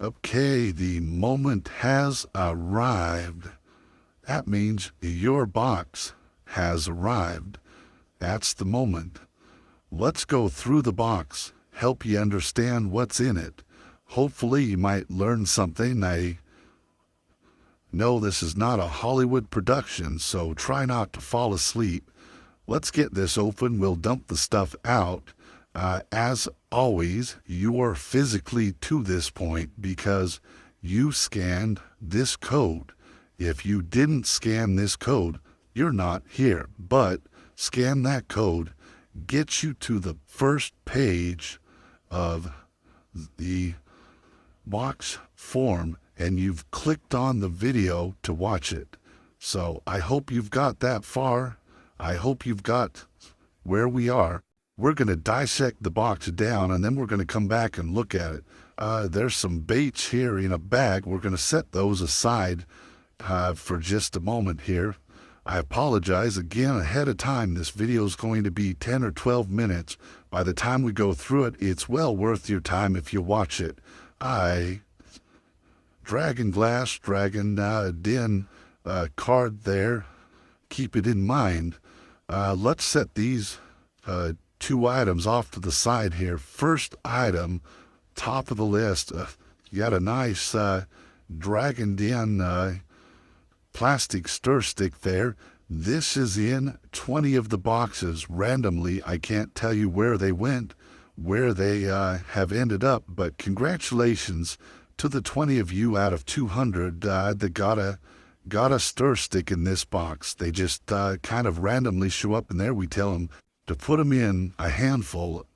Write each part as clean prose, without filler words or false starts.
Okay, the moment has arrived. That means your box has arrived. That's the moment. Let's go through the box, help you understand what's in it. Hopefully you might learn something. I know this is not a Hollywood production, so try not to fall asleep. Let's get this open. We'll dump the stuff out. As always, you're physically to this point because you scanned this code. If you didn't scan this code, you're not here. But scan that code, gets you to the first page of the box form, and you've clicked on the video to watch it. So I hope you've got that far. I hope you've got where we are. We're going to dissect the box down, and then we're going to come back and look at it. There's some baits here in a bag. We're going to set those aside for just a moment here. I apologize again ahead of time. This video is going to be 10 or 12 minutes. By the time we go through it, it's well worth your time if you watch it. Dragon Glass, Dragon Den card there. Keep it in mind. Let's set these two items off to the side here. First item, top of the list. You got a nice Dragon Den plastic stir stick there. This is in 20 of the boxes randomly. I can't tell you where they went, where they have ended up, but congratulations to the 20 of you out of 200 that got a stir stick in this box. They just kind of randomly show up in there. We tell them to put them in a handful.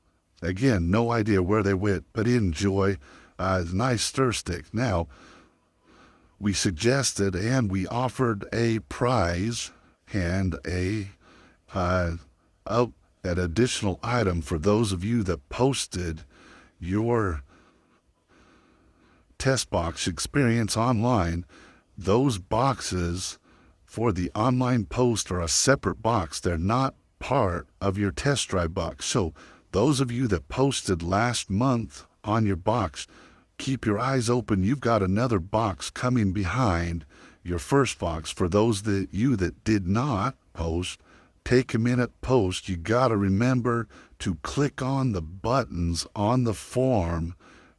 Again, no idea where they went, but enjoy. Nice stir stick. Now, we suggested and we offered a prize and an additional item for those of you that posted your test box experience online. Those boxes for the online post are a separate box. They're not part of your test drive box. So those of you that posted last month on your box, keep your eyes open. You've got another box coming behind your first box. For those that did not post, take a minute, post. You got to remember to click on the buttons on the form,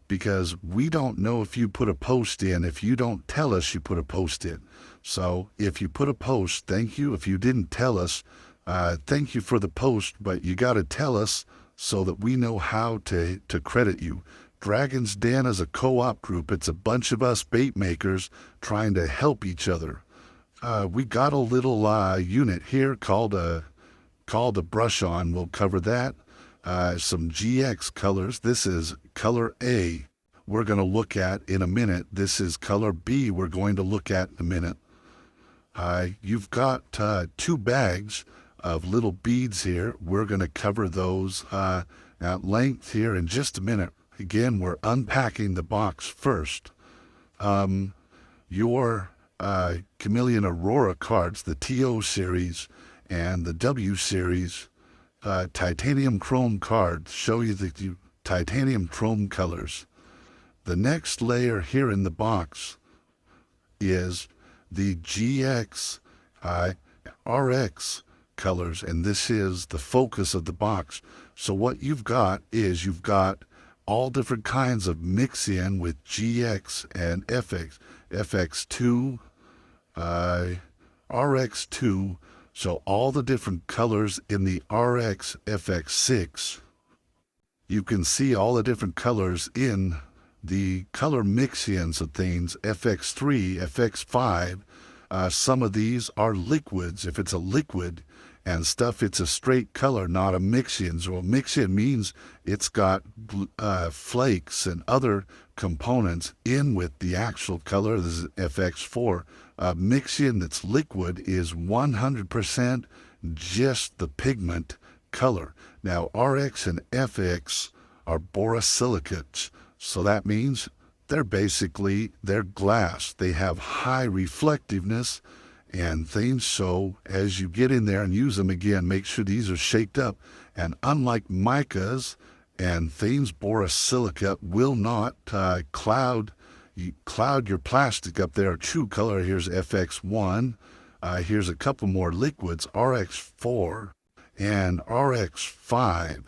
because we don't know if you put a post in if you don't tell us you put a post in. So if you put a post, thank you. If you didn't tell us, thank you for the post, but you got to tell us so that we know how to credit you. Dragon's Den is a co-op group. It's a bunch of us bait makers trying to help each other. We got a little unit here called a brush on. We'll cover that. Some GX colors. This is color A. We're going to look at in a minute. This is color B. We're going to look at in a minute. You've got 2 bags of little beads here. We're going to cover those at length here in just a minute. Again, we're unpacking the box first. Your Chameleon Aurora cards, the TO series and the W series, titanium chrome cards, show you the titanium chrome colors. The next layer here in the box is the GX RX colors, and this is the focus of the box. So what you've got is you've got all different kinds of mix-in with GX and FX, FX2, RX2, so all the different colors in the RX FX6. You can see all the different colors in the color mix-ins of things, FX3, FX5. Some of these are liquids. If it's a liquid and stuff, it's a straight color, not a mix-in. So a mix-in means it's got flakes and other components in with the actual color. This is FX4. Mix-in that's liquid is 100% just the pigment color. Now, RX and FX are borosilicates, so that means they're glass. They have high reflectiveness and things. So as you get in there and use them again, make sure these are shaped up. And unlike micas and things, borosilicate will not cloud you cloud your plastic up there, true color. Here's FX1. Here's a couple more liquids, RX4 and RX5.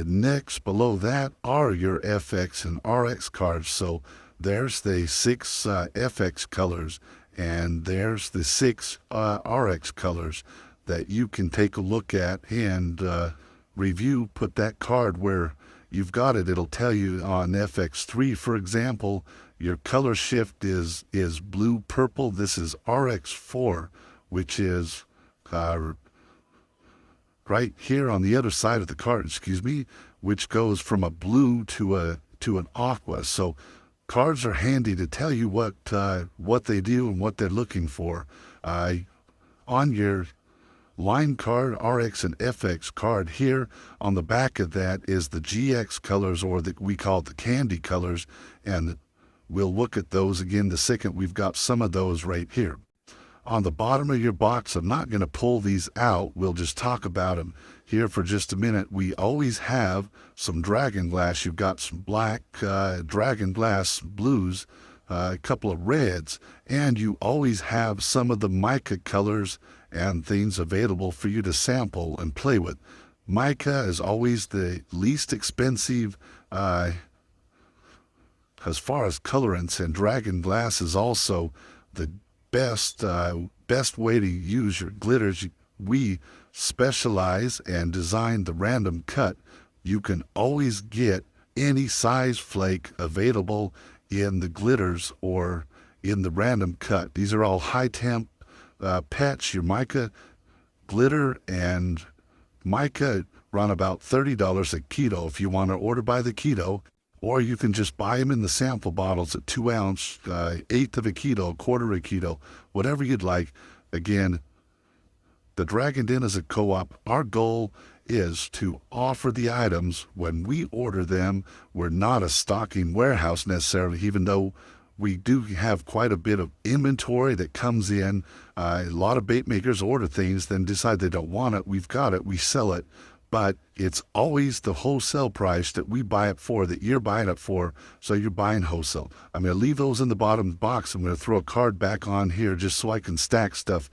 Next, below that are your FX and RX cards. So there's the 6 FX colors, and there's the 6 RX colors that you can take a look at and review. Put that card where you've got it. It'll tell you on FX3, for example, your color shift is blue purple. This is RX4, which is right here on the other side of the card, excuse me, which goes from a blue to an aqua. So cards are handy to tell you what they do and what they're looking for. On your line card, RX and FX card, here on the back of that is the GX colors, or we call it the candy colors, and we'll look at those again the second we've got some of those right here. On the bottom of your box, I'm not going to pull these out. We'll just talk about them here for just a minute. We always have some dragon glass. You've got some black dragon glass blues, a couple of reds, and you always have some of the mica colors and things available for you to sample and play with. Mica is always the least expensive as far as colorants, and dragon glass is also the best way to use your glitters. We specialize and design the random cut. You can always get any size flake available in the glitters or in the random cut. These are all high temp pets. Your mica glitter and mica run about $30 a kilo if you want to order by the kilo, or you can just buy them in the sample bottles at 2 ounce, eighth of a kilo, quarter of a kilo, whatever you'd like. Again, the Dragon Den is a co-op. Our goal is to offer the items when we order them. We're not a stocking warehouse necessarily, even though we do have quite a bit of inventory that comes in. A lot of bait makers order things, then decide they don't want it. We've got it, we sell it. But it's always the wholesale price that we buy it for, that you're buying it for, so you're buying wholesale. I'm going to leave those in the bottom box. I'm going to throw a card back on here just so I can stack stuff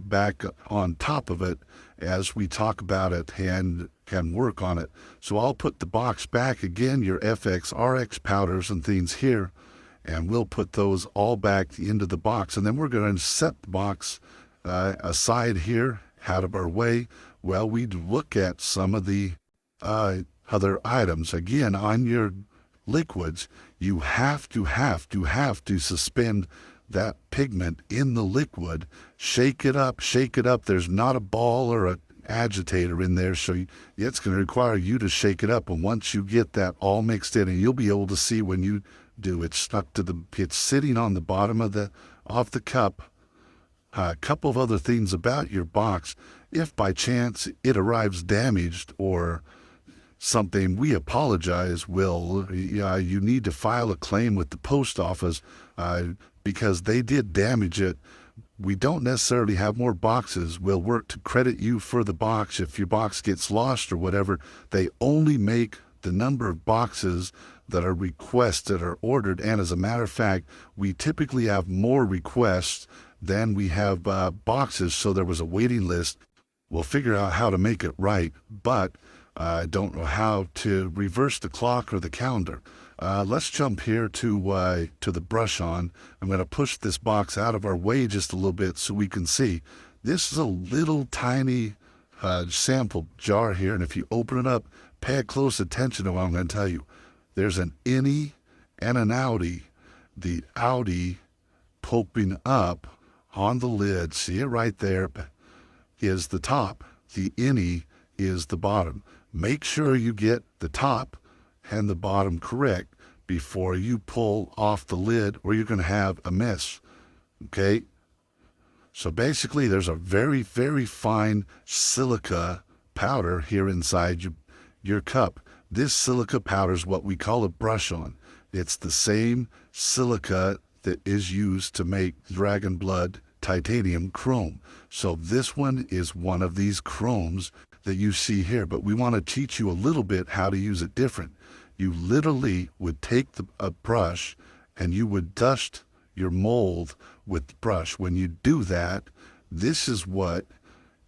back on top of it as we talk about it and can work on it. So I'll put the box back again, your FX, RX powders and things here, and we'll put those all back into the box. And then we're going to set the box aside here, out of our way. Well, we'd look at some of the other items. Again, on your liquids, you have to suspend that pigment in the liquid. Shake it up, shake it up. There's not a ball or an agitator in there, so it's going to require you to shake it up. And once you get that all mixed in, and you'll be able to see when you do, it's stuck to it's sitting on the bottom of the cup. A couple of other things about your box. If by chance it arrives damaged or something, we apologize. You need to file a claim with the post office because they did damage it. We don't necessarily have more boxes. We'll work to credit you for the box if your box gets lost or whatever. They only make the number of boxes that are requested or ordered, and as a matter of fact, we typically have more requests than we have boxes, so there was a waiting list. We'll figure out how to make it right, but I don't know how to reverse the clock or the calendar. Let's jump here to the brush on. I'm going to push this box out of our way just a little bit so we can see. This is a little tiny sample jar here, and if you open it up, pay close attention to what I'm going to tell you. There's an innie and an outie. The outie poking up on the lid, see it right there, is the top. The innie is the bottom. Make sure you get the top and the bottom correct before you pull off the lid, or you're going to have a mess. Okay? So basically, there's a very, very fine silica powder here inside your cup. This silica powder is what we call a brush on. It's the same silica that is used to make Dragon Blood titanium chrome. So this one is one of these chromes that you see here, but we want to teach you a little bit how to use it different. You literally would take a brush and you would dust your mold with the brush. When you do that, this is what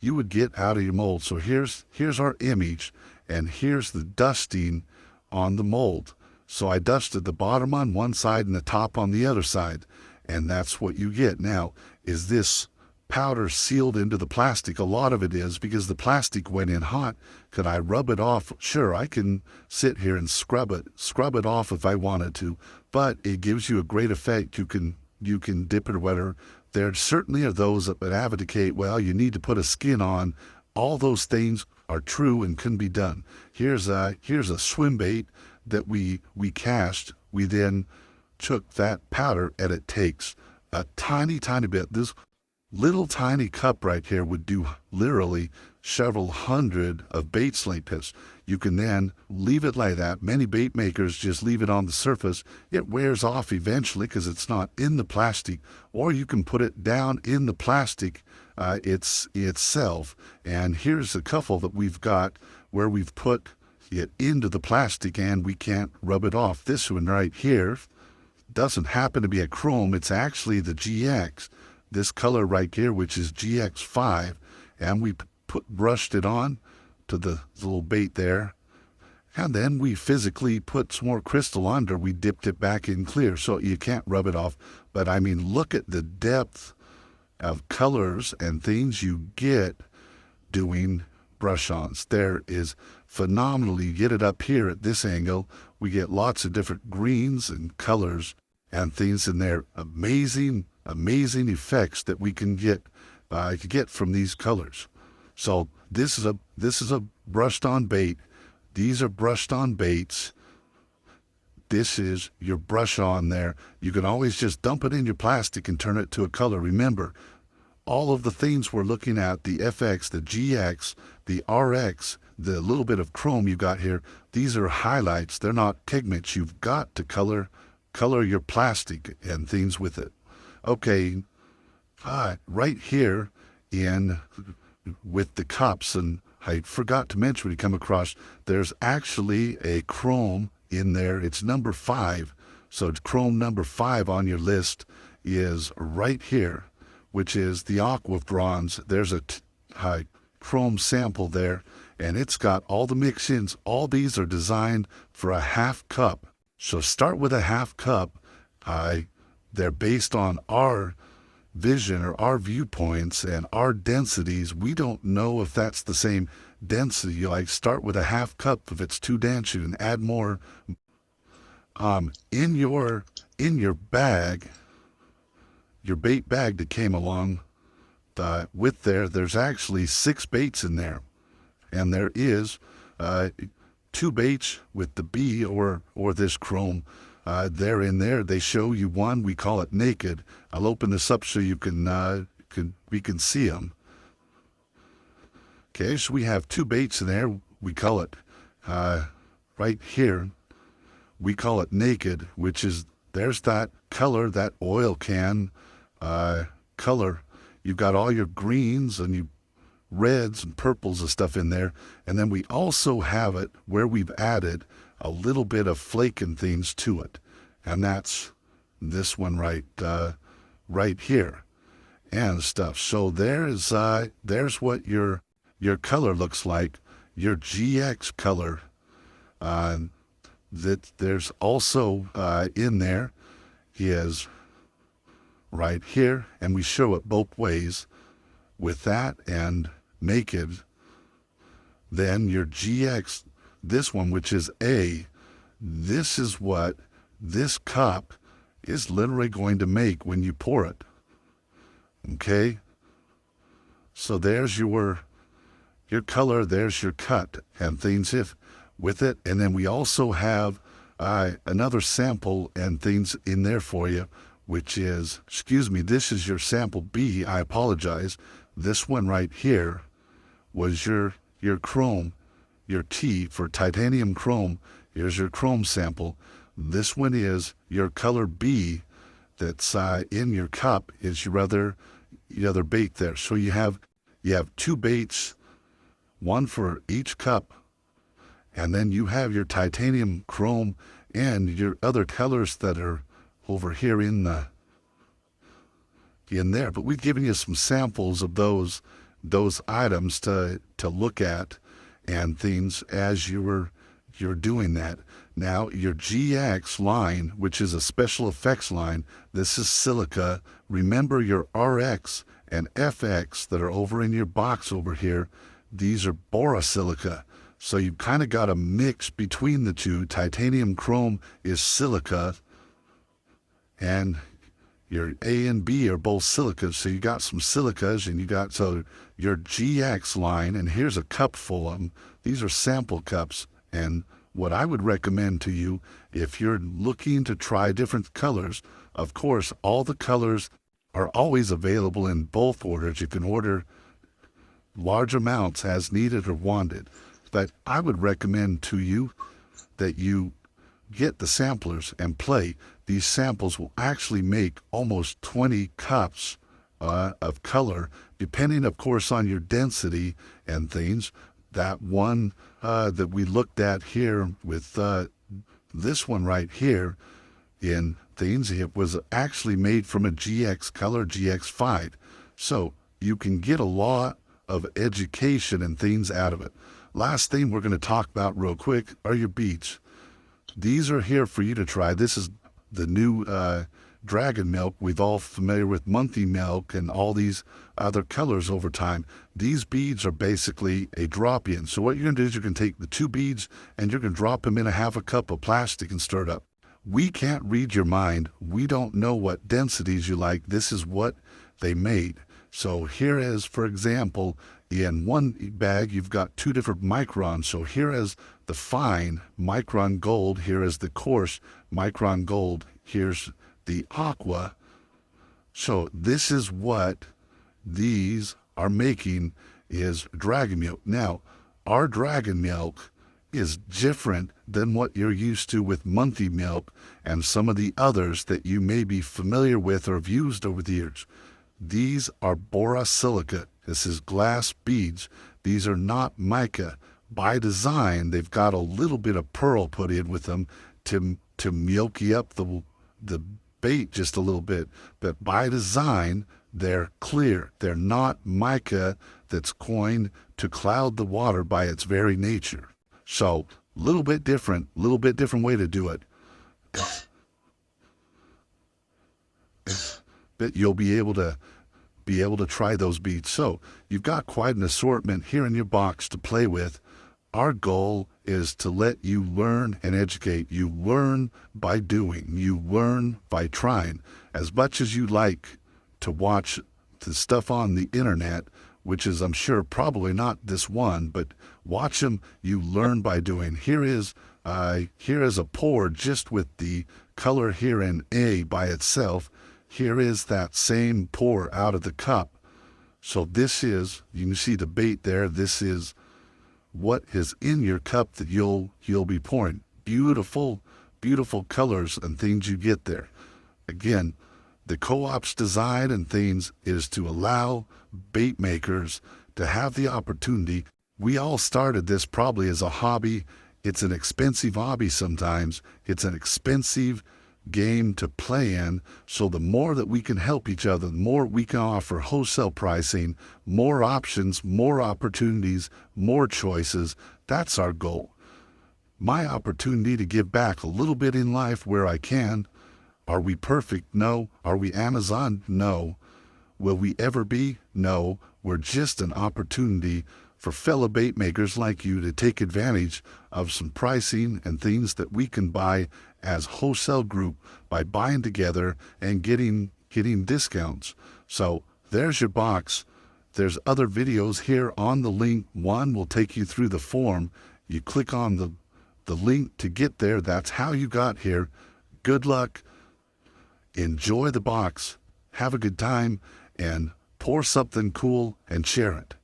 you would get out of your mold. So here's our image, and here's the dusting on the mold. So I dusted the bottom on one side and the top on the other side, and that's what you get. Now, is this powder sealed into the plastic? A lot of it is, because the plastic went in hot. Could I rub it off? Sure, I can sit here and scrub it off if I wanted to, but it gives you a great effect. You can dip it or whatever. There certainly are those that would advocate, well, you need to put a skin on. All those things are true and can be done. Here's a swim bait that we cast. We then took that powder, and it takes a tiny bit. This little tiny cup right here would do literally several hundred of bait sling pits. You can then leave it like that. Many bait makers just leave it on the surface. It wears off eventually because it's not in the plastic, or you can put it down in the plastic itself. And here's a couple that we've got where we've put it into the plastic and we can't rub it off. This one right here doesn't happen to be a chrome. It's actually the GX, this color right here, which is GX5, and we brushed it on to the little bait there, and then we physically put some more crystal under. We dipped it back in clear, so you can't rub it off. But I mean, look at the depth of colors and things you get doing brush-ons. There is phenomenally, you get it up here at this angle, we get lots of different greens and colors and things in there. Amazing effects that we can get from these colors. So this is a brushed on bait. These are brushed on baits. This is your brush on there. You can always just dump it in your plastic and turn it to a color. Remember, all of the things we're looking at, the FX, the GX, the RX, the little bit of chrome you got here, these are highlights. They're not pigments. You've got to color your plastic and things with it. Okay, right here with the cups, and I forgot to mention when you come across, there's actually a chrome in there. It's number 5. So chrome number 5 on your list is right here, which is the aqua bronze. There's a chrome sample there, and it's got all the mix-ins. All these are designed for a half cup. So start with a half cup. They're based on our vision or our viewpoints and our densities. We don't know if that's the same density. You like start with a half cup. If it's too dense, you can add more. In your bag, your bait bag that came along with there's actually 6 baits in there, and there is 2 baits with the B or this chrome. They're in there. They show you one. We call it naked. I'll open this up so you we can see them. Okay, so we have 2 baits in there. We call it right here. We call it naked, which is there's that color, that oil can color. You've got all your greens and you reds and purples and stuff in there, and then we also have it where we've added a little bit of flake and things to it, and that's this one right here and stuff. So there's what your color looks like, your GX color. That there's also in there is right here, and we show it both ways with that and naked. Then your GX, this one, which is A, this is what this cup is literally going to make when you pour it. Okay? So there's your color, there's your cut and things with it. And then we also have another sample and things in there for you, which is, this is your sample B. I apologize. This one right here was your chrome, your T for titanium chrome. Here's your chrome sample. This one is your color B that's in your cup, is your other bait there. So you have 2 baits, one for each cup, and then you have your titanium chrome and your other colors that are over here in there. But we've given you some samples of those items to look at and things as you're doing that. Now, your GX line, which is a special effects line, this is silica. Remember your RX and FX that are over in your box over here, these are borosilica. So you've kind of got a mix between the two. Titanium chrome is silica, and your A and B are both silicas. So you got some silicas, and you got, so your GX line, and here's a cup full of them. These are sample cups, and what I would recommend to you, if you're looking to try different colors, of course, all the colors are always available in both orders. You can order large amounts as needed or wanted. But I would recommend to you that you get the samplers and play. These samples will actually make almost 20 cups of color, depending, of course, on your density and things. That one that we looked at here with this one right here in things, it was actually made from a GX color, GX5. So you can get a lot of education and things out of it. Last thing we're going to talk about real quick are your beads. These are here for you to try. This is the new dragon milk. We've all familiar with monkey milk and all these other colors over time. These beads are basically a drop-in. So what you're going to do is you're going to take the 2 beads and you're going to drop them in a half a cup of plastic and stir it up. We can't read your mind. We don't know what densities you like. This is what they made. So here is, for example, in one bag, you've got 2 different microns. So here is the fine micron gold. Here is the coarse micron gold. Here's the aqua. So this is what these are making, is dragon milk. Now, our dragon milk is different than what you're used to with monkey milk and some of the others that you may be familiar with or have used over the years. These are borosilica. This is glass beads. These are not mica. By design, they've got a little bit of pearl put in with them to milky up the bait just a little bit. But by design, they're clear. They're not mica that's going to cloud the water by its very nature. So, a little bit different way to do it. But you'll be able to try those beads. So you've got quite an assortment here in your box to play with. Our goal is to let you learn and educate. You learn by doing. You learn by trying. As much as you like to watch the stuff on the internet, which is, I'm sure, probably not this one, but watch them, you learn by doing. Here is a pour just with the color here in A by itself. Here is that same pour out of the cup. So this is, you can see the bait there. This is what is in your cup that you'll be pouring. Beautiful, beautiful colors and things you get there. Again, the co-op's design and things is to allow bait makers to have the opportunity. We all started this probably as a hobby. It's an expensive hobby sometimes. It's an expensive game to play in. So the more that we can help each other, the more we can offer wholesale pricing, more options, more opportunities, more choices. That's our goal. My opportunity to give back a little bit in life where I can. Are we perfect? No. Are we Amazon? No. Will we ever be? No. We're just an opportunity for fellow bait makers like you to take advantage of some pricing and things that we can buy as wholesale group by buying together and getting discounts. So there's your box. There's other videos here on the link. One will take you through the form. You click on the link to get there. That's how you got here. Good luck. Enjoy the box. Have a good time and pour something cool and share it.